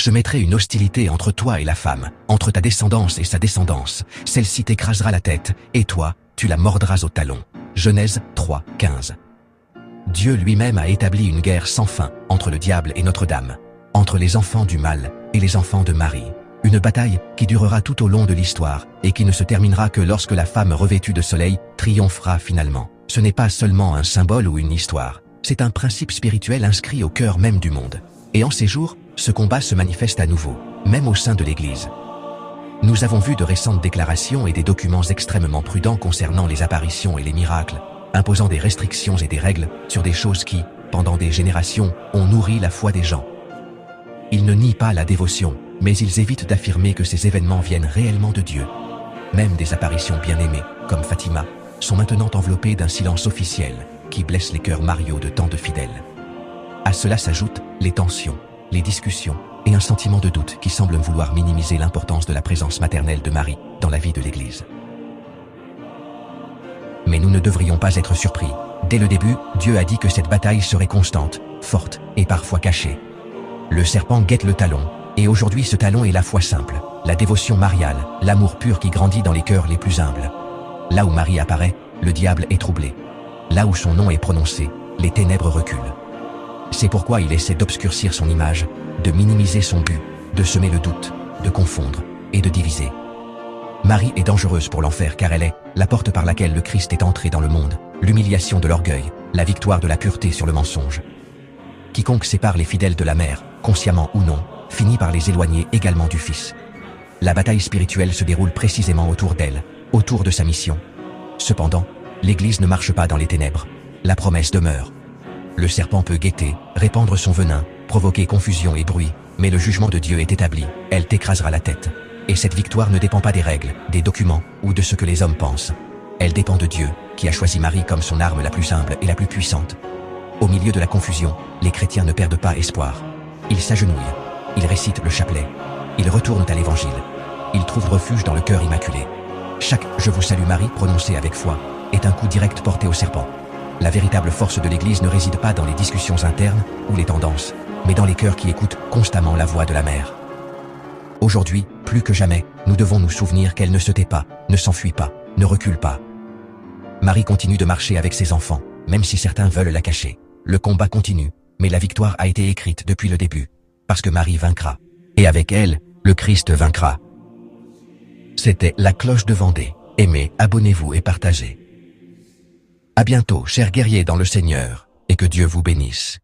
Je mettrai une hostilité entre toi et la femme, entre ta descendance et sa descendance. Celle-ci t'écrasera la tête, et toi, tu la mordras au talon. Genèse 3, 15. Dieu lui-même a établi une guerre sans fin entre le diable et Notre-Dame, entre les enfants du mal et les enfants de Marie. Une bataille qui durera tout au long de l'histoire et qui ne se terminera que lorsque la femme revêtue de soleil triomphera finalement. Ce n'est pas seulement un symbole ou une histoire, c'est un principe spirituel inscrit au cœur même du monde. Et en ces jours, ce combat se manifeste à nouveau, même au sein de l'Église. Nous avons vu de récentes déclarations et des documents extrêmement prudents concernant les apparitions et les miracles, imposant des restrictions et des règles sur des choses qui, pendant des générations, ont nourri la foi des gens. Ils ne nient pas la dévotion, mais ils évitent d'affirmer que ces événements viennent réellement de Dieu. Même des apparitions bien-aimées, comme Fatima, sont maintenant enveloppées d'un silence officiel qui blesse les cœurs mariaux de tant de fidèles. À cela s'ajoutent les tensions, les discussions et un sentiment de doute qui semble vouloir minimiser l'importance de la présence maternelle de Marie dans la vie de l'Église. Mais nous ne devrions pas être surpris. Dès le début, Dieu a dit que cette bataille serait constante, forte et parfois cachée. Le serpent guette le talon, et aujourd'hui ce talon est la foi simple, la dévotion mariale, l'amour pur qui grandit dans les cœurs les plus humbles. Là où Marie apparaît, le diable est troublé. Là où son nom est prononcé, les ténèbres reculent. C'est pourquoi il essaie d'obscurcir son image, de minimiser son but, de semer le doute, de confondre et de diviser. Marie est dangereuse pour l'enfer car elle est la porte par laquelle le Christ est entré dans le monde, l'humiliation de l'orgueil, la victoire de la pureté sur le mensonge. Quiconque sépare les fidèles de la mère, consciemment ou non, finit par les éloigner également du Fils. La bataille spirituelle se déroule précisément autour d'elle, autour de sa mission. Cependant, l'Église ne marche pas dans les ténèbres. La promesse demeure. Le serpent peut guetter, répandre son venin, provoquer confusion et bruit, mais le jugement de Dieu est établi, elle t'écrasera la tête. Et cette victoire ne dépend pas des règles, des documents ou de ce que les hommes pensent. Elle dépend de Dieu, qui a choisi Marie comme son arme la plus humble et la plus puissante. Au milieu de la confusion, les chrétiens ne perdent pas espoir. Ils s'agenouillent, ils récitent le chapelet, ils retournent à l'Évangile, ils trouvent refuge dans le cœur immaculé. Chaque « Je vous salue Marie » prononcé avec foi est un coup direct porté au serpent. La véritable force de l'Église ne réside pas dans les discussions internes ou les tendances, mais dans les cœurs qui écoutent constamment la voix de la mère. Aujourd'hui, plus que jamais, nous devons nous souvenir qu'elle ne se tait pas, ne s'enfuit pas, ne recule pas. Marie continue de marcher avec ses enfants, même si certains veulent la cacher. Le combat continue, mais la victoire a été écrite depuis le début, parce que Marie vaincra. Et avec elle, le Christ vaincra. C'était la cloche de Vendée. Aimez, abonnez-vous et partagez. À bientôt, chers guerriers dans le Seigneur, et que Dieu vous bénisse.